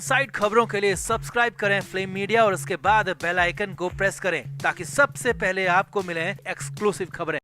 Side खबरों के लिए सब्सक्राइब करें फ्लेम मीडिया और उसके बाद बेल आइकन को प्रेस करें ताकि सबसे पहले आपको मिले एक्सक्लूसिव खबरें।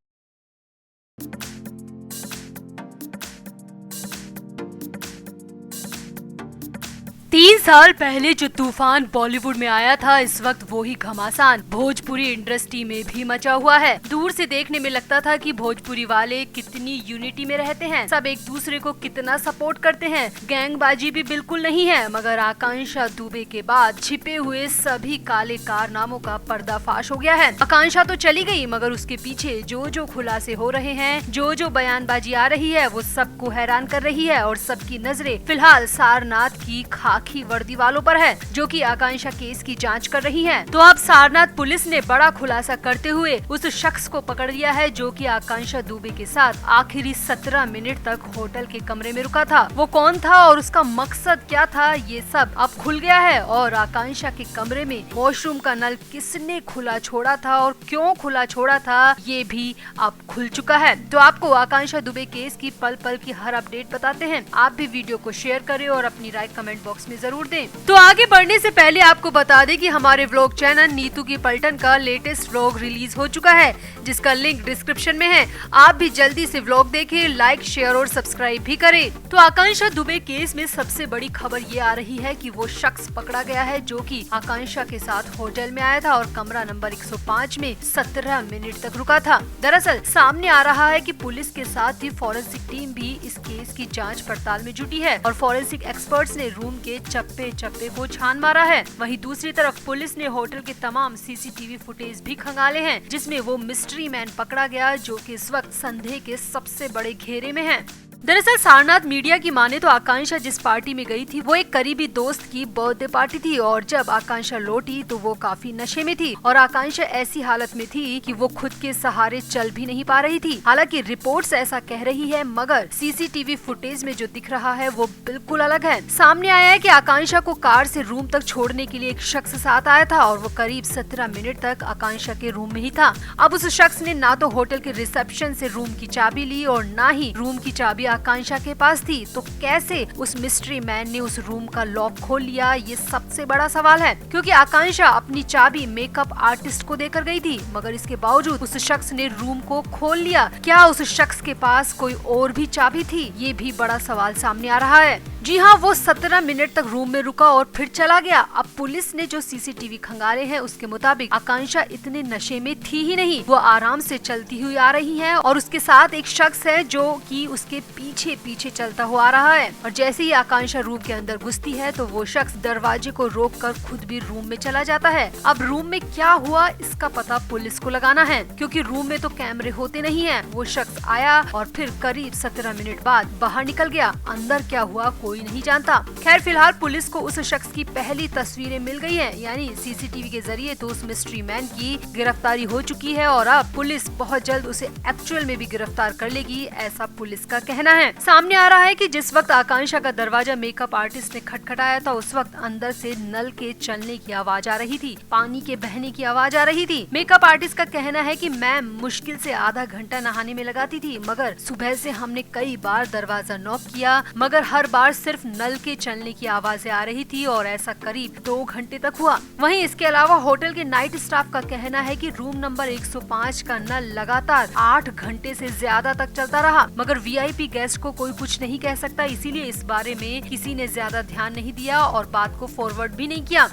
3 साल पहले जो तूफान बॉलीवुड में आया था, इस वक्त वो ही घमासान भोजपुरी इंडस्ट्री में भी मचा हुआ है। दूर से देखने में लगता था कि भोजपुरी वाले कितनी यूनिटी में रहते हैं, सब एक दूसरे को कितना सपोर्ट करते हैं, गैंगबाजी भी बिल्कुल नहीं है। मगर आकांक्षा दुबे के बाद छिपे हुए सभी काले कारनामों का पर्दाफाश हो गया है। आकांक्षा तो चली गई, मगर उसके पीछे जो खुलासे हो रहे हैं, जो बयानबाजी आ रही है, वो सबको हैरान कर रही है और सबकी नजरें फिलहाल सारनाथ की खाकी वर्दी वालों पर है, जो कि आकांक्षा केस की जांच कर रही है। तो अब सारनाथ पुलिस ने बड़ा खुलासा करते हुए उस शख्स को पकड़ लिया है जो कि आकांक्षा दुबे के साथ आखिरी 17 मिनट तक होटल के कमरे में रुका था। वो कौन था और उसका मकसद क्या था, ये सब अब खुल गया है। और आकांक्षा के कमरे में वॉशरूम का नल किसने खुला छोड़ा था और क्यों खुला छोड़ा था, ये भी अब खुल चुका है। तो आपको आकांक्षा दुबे केस की पल पल की हर अपडेट बताते हैं। आप भी वीडियो को शेयर करें और अपनी राय कमेंट बॉक्स में जरूर दें। तो आगे बढ़ने से पहले आपको बता दें कि हमारे व्लॉग चैनल नीतू की पलटन का लेटेस्ट व्लॉग रिलीज हो चुका है, जिसका लिंक डिस्क्रिप्शन में है। आप भी जल्दी से व्लॉग देखें, लाइक शेयर और सब्सक्राइब भी करें। तो आकांक्षा दुबे केस में सबसे बड़ी खबर ये आ रही है कि वो शख्स पकड़ा गया है जो कि आकांक्षा के साथ होटल में आया था और कमरा नंबर 105 में 17 मिनट तक रुका था। दरअसल सामने आ रहा है कि पुलिस के साथ ही फॉरेंसिक टीम भी इस केस की जांच पड़ताल में जुटी है और फॉरेंसिक एक्सपर्ट्स ने रूम के चप्पे चप्पे को छान मारा है। वहीं दूसरी तरफ पुलिस ने होटल के तमाम सीसीटीवी फुटेज भी खंगाले हैं, जिसमें वो मिस्ट्री मैन पकड़ा गया जो कि इस वक्त संदेह के सबसे बड़े घेरे में है। दरअसल सारनाथ मीडिया की माने तो आकांक्षा जिस पार्टी में गई थी वो एक करीबी दोस्त की बर्थडे पार्टी थी और जब आकांक्षा लौटी तो वो काफी नशे में थी और आकांक्षा ऐसी हालत में थी कि वो खुद के सहारे चल भी नहीं पा रही थी। हालांकि रिपोर्ट्स ऐसा कह रही है, मगर सीसीटीवी फुटेज में जो दिख रहा है वो बिल्कुल अलग है। सामने आया है कि आकांक्षा को कार से रूम तक छोड़ने के लिए एक शख्स साथ आया था और वो करीब 17 मिनट तक आकांक्षा के रूम में ही था। अब उस शख्स ने ना तो होटल के रिसेप्शन से रूम की चाबी ली और ना ही रूम की चाबी आकांक्षा के पास थी। तो कैसे उस मिस्ट्री मैन ने उस रूम का लॉक खोल लिया, ये सबसे बड़ा सवाल है, क्योंकि आकांक्षा अपनी चाबी मेकअप आर्टिस्ट को देकर गई थी, मगर इसके बावजूद उस शख्स ने रूम को खोल लिया। क्या उस शख्स के पास कोई और भी चाबी थी, ये भी बड़ा सवाल सामने आ रहा है। जी हाँ, वो 17 मिनट तक रूम में रुका और फिर चला गया। अब पुलिस ने जो सीसीटीवी खंगाले हैं उसके मुताबिक आकांक्षा इतने नशे में थी ही नहीं, वो आराम से चलती हुई आ रही है और उसके साथ एक शख्स है जो कि उसके पीछे पीछे चलता हुआ आ रहा है। और जैसे ही आकांक्षा रूम के अंदर घुसती है तो वो शख्स दरवाजे को रोककर खुद भी रूम में चला जाता है। अब रूम में क्या हुआ इसका पता पुलिस को लगाना है, क्योंकि रूम में तो कैमरे होते नहीं है। वो शख्स आया और फिर करीब 17 मिनट बाद बाहर निकल गया। अंदर क्या हुआ कोई नहीं जानता। खैर फिलहाल पुलिस को उस शख्स की पहली तस्वीरें मिल गई हैं, यानी सीसीटीवी के जरिए तो उस मिस्ट्री मैन की गिरफ्तारी हो चुकी है और अब पुलिस बहुत जल्द उसे एक्चुअल में भी गिरफ्तार कर लेगी, ऐसा पुलिस का कहना है। सामने आ रहा है कि जिस वक्त आकांक्षा का दरवाजा मेकअप आर्टिस्ट ने खटखटाया था उस वक्त अंदर से नल के चलने की आवाज आ रही थी, पानी के बहने की आवाज आ रही थी। मेकअप आर्टिस्ट का कहना है कि मैं मुश्किल से आधा घंटा नहाने में लगाती थी, मगर सुबह से हमने कई बार दरवाजा नॉक किया, मगर हर बार सिर्फ नल के चलने की आवाजें आ रही थी और ऐसा करीब 2 घंटे तक हुआ। वहीं इसके अलावा होटल के नाइट स्टाफ का कहना है कि रूम नंबर 105 का नल लगातार 8 घंटे से ज्यादा तक चलता रहा, मगर वीआईपी गेस्ट को कोई कुछ नहीं कह सकता, इसीलिए इस बारे में किसी ने ज्यादा ध्यान नहीं दिया और बात को फॉरवर्ड भी नहीं किया।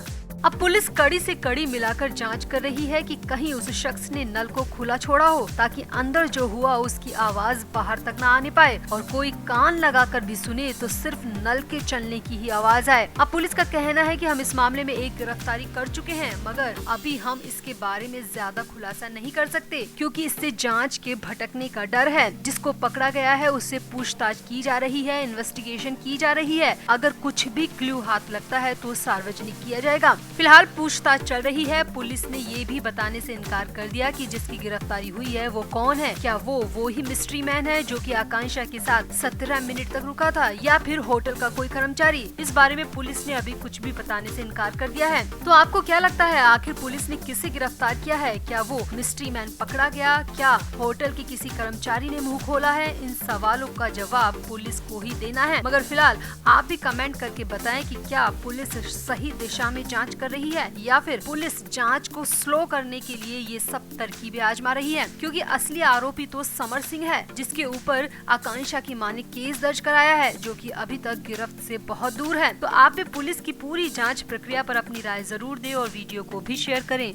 अब पुलिस कड़ी से कड़ी मिलाकर जांच कर रही है कि कहीं उस शख्स ने नल को खुला छोड़ा हो ताकि अंदर जो हुआ उसकी आवाज बाहर तक ना आने पाए और कोई कान लगाकर भी सुने तो सिर्फ नल के चलने की ही आवाज आए। अब पुलिस का कहना है कि हम इस मामले में एक गिरफ्तारी कर चुके हैं, मगर अभी हम इसके बारे में ज्यादा खुलासा नहीं कर सकते, क्योंकि इससे जांच के भटकने का डर है। जिसको पकड़ा गया है उससे पूछताछ की जा रही है, इन्वेस्टिगेशन की जा रही है। अगर कुछ भी क्लू हाथ लगता है तो सार्वजनिक किया जाएगा। फिलहाल पूछताछ चल रही है। पुलिस ने ये भी बताने से इनकार कर दिया कि जिसकी गिरफ्तारी हुई है वो कौन है। क्या वो ही मिस्ट्री मैन है जो कि आकांक्षा के साथ 17 मिनट तक रुका था, या फिर होटल का कोई कर्मचारी? इस बारे में पुलिस ने अभी कुछ भी बताने से इनकार कर दिया है। तो आपको क्या लगता है, आखिर पुलिस ने किसे गिरफ्तार किया है? क्या वो मिस्ट्री मैन पकड़ा गया? क्या होटल के किसी कर्मचारी ने मुंह खोला है? इन सवालों का जवाब पुलिस को ही देना है। मगर फिलहाल आप भी कमेंट करके बताएं कि क्या पुलिस सही दिशा में जांच कर रही है, या फिर पुलिस जांच को स्लो करने के लिए ये सब तरकीबें आजमा रही है। क्योंकि असली आरोपी तो समर सिंह है, जिसके ऊपर आकांक्षा की मां ने केस दर्ज कराया है, जो कि अभी तक गिरफ्त से बहुत दूर है। तो आप भी पुलिस की पूरी जांच प्रक्रिया पर अपनी राय जरूर दें और वीडियो को भी शेयर करें।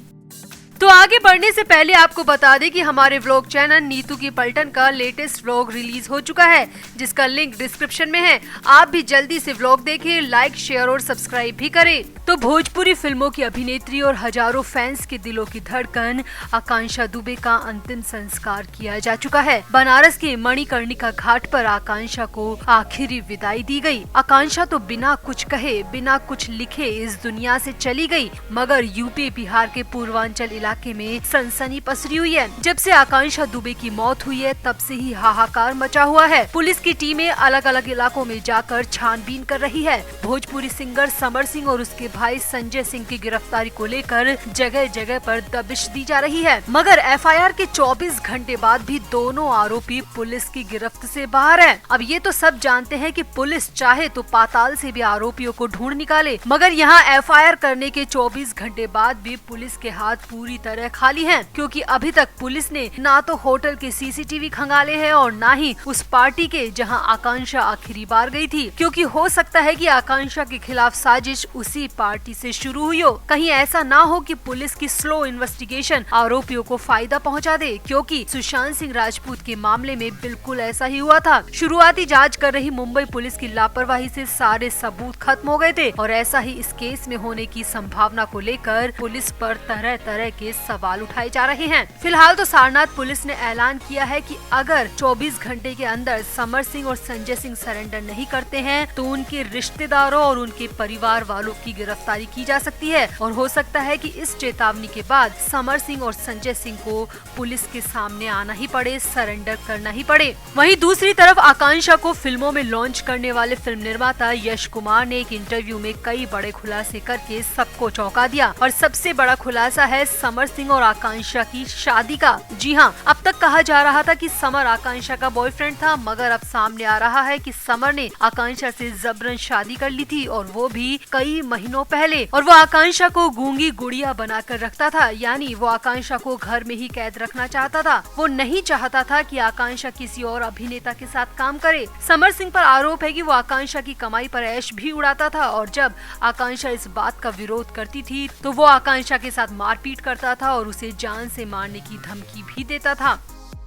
तो आगे बढ़ने से पहले आपको बता दें कि हमारे व्लॉग चैनल नीतू की पलटन का लेटेस्ट व्लॉग रिलीज हो चुका है, जिसका लिंक डिस्क्रिप्शन में है। आप भी जल्दी से व्लॉग देखें, लाइक, शेयर और सब्सक्राइब भी करें। तो भोजपुरी फिल्मों की अभिनेत्री और हजारों फैंस के दिलों की धड़कन आकांक्षा दुबे का अंतिम संस्कार किया जा चुका है। बनारस के मणिकर्णिका घाट पर आकांक्षा को आखिरी विदाई दी गई। आकांक्षा तो बिना कुछ कहे, बिना कुछ लिखे इस दुनिया से चली गई, मगर यूपी बिहार के पूर्वांचल इलाके में सनसनी पसरी हुई है। जब से आकांक्षा दुबे की मौत हुई है, तब से ही हाहाकार मचा हुआ है। पुलिस की टीमें अलग अलग इलाकों में जाकर छानबीन कर रही है। भोजपुरी सिंगर समर सिंह और उसके भाई संजय सिंह की गिरफ्तारी को लेकर जगह जगह पर दबिश दी जा रही है, मगर एफआईआर के 24 घंटे बाद भी दोनों आरोपी पुलिस की गिरफ्त से बाहर हैं। अब ये तो सब जानते हैं कि पुलिस चाहे तो पाताल से भी आरोपियों को ढूंढ निकाले, मगर यहाँ एफआईआर करने के 24 घंटे बाद भी पुलिस के हाथ पूरी तरह खाली हैं, क्योंकि अभी तक पुलिस ने ना तो होटल के सीसीटीवी खंगाले हैं और ना ही उस पार्टी के जहां आकांक्षा आखिरी बार गई थी। क्योंकि हो सकता है कि आकांक्षा के खिलाफ साजिश उसी पार्टी से शुरू हुई हो। कहीं ऐसा ना हो कि पुलिस की स्लो इन्वेस्टिगेशन आरोपियों को फायदा पहुंचा दे, क्योंकि सुशांत सिंह राजपूत के मामले में बिल्कुल ऐसा ही हुआ था। शुरुआती जांच कर रही मुंबई पुलिस की लापरवाही से सारे सबूत खत्म हो गए थे, और ऐसा ही इस केस में होने की संभावना को लेकर पुलिस पर तरह तरह के सवाल उठाए जा रहे हैं। फिलहाल तो सारनाथ पुलिस ने ऐलान किया है कि अगर 24 घंटे के अंदर समर सिंह और संजय सिंह सरेंडर नहीं करते हैं, तो उनके रिश्तेदारों और उनके परिवार वालों की गिरफ्तारी की जा सकती है। और हो सकता है कि इस चेतावनी के बाद समर सिंह और संजय सिंह को पुलिस के सामने आना ही पड़े, सरेंडर करना ही पड़े। वहीं दूसरी तरफ आकांक्षा को फिल्मों में लॉन्च करने वाले फिल्म निर्माता यश कुमार ने एक इंटरव्यू में कई बड़े खुलासे करके सबको चौंका दिया, और सबसे बड़ा खुलासा है समर सिंह और आकांक्षा की शादी का। जी हाँ, अब तक कहा जा रहा था कि समर आकांक्षा का बॉयफ्रेंड था, मगर अब सामने आ रहा है कि समर ने आकांक्षा से जबरन शादी कर ली थी, और वो भी कई महीनों पहले। और वो आकांक्षा को गूंगी गुड़िया बनाकर रखता था, यानी वो आकांक्षा को घर में ही कैद रखना चाहता था। वो नहीं चाहता था कि आकांक्षा किसी और अभिनेता के साथ काम करे। समर सिंह पर आरोप है कि वो आकांक्षा की कमाई पर ऐश भी उड़ाता था, और जब आकांक्षा इस बात का विरोध करती थी तो वो आकांक्षा के साथ मारपीट करता था और उसे जान से मारने की धमकी भी देता था।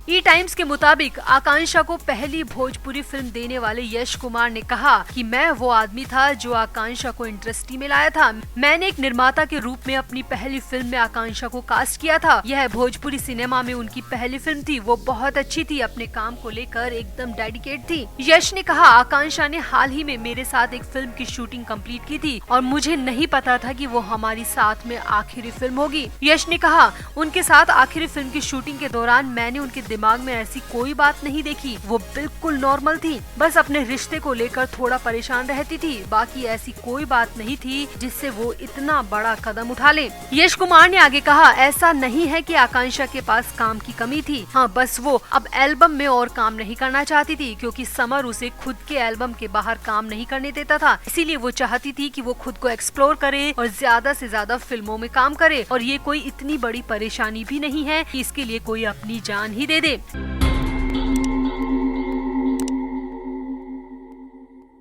ई टाइम्स के मुताबिक आकांक्षा को पहली भोजपुरी फिल्म देने वाले यश कुमार ने कहा कि मैं वो आदमी था जो आकांक्षा को इंडस्ट्री में लाया था। मैंने एक निर्माता के रूप में अपनी पहली फिल्म में आकांक्षा को कास्ट किया था। यह भोजपुरी सिनेमा में उनकी पहली फिल्म थी। वो बहुत अच्छी थी, अपने काम को लेकर एकदम डेडिकेट थी। यश ने कहा, आकांक्षा ने हाल ही में मेरे साथ एक फिल्म की शूटिंग कंप्लीट की थी, और मुझे नहीं पता था कि वो हमारी साथ में आखिरी फिल्म होगी। यश ने कहा, उनके साथ आखिरी फिल्म की शूटिंग के दौरान मैंने उनके दिमाग में ऐसी कोई बात नहीं देखी। वो बिल्कुल नॉर्मल थी, बस अपने रिश्ते को लेकर थोड़ा परेशान रहती थी। बाकी ऐसी कोई बात नहीं थी जिससे वो इतना बड़ा कदम उठा ले। यश कुमार ने आगे कहा, ऐसा नहीं है कि आकांक्षा के पास काम की कमी थी। हाँ, बस वो अब एल्बम में और काम नहीं करना चाहती थी, क्योंकि समर उसे खुद के एल्बम के बाहर काम नहीं करने देता था। इसीलिए वो चाहती थी कि वो खुद को एक्सप्लोर करे और ज्यादा से ज्यादा फिल्मों में काम करे। और ये कोई इतनी बड़ी परेशानी भी नहीं है कि इसके लिए कोई अपनी जान ही दे दे।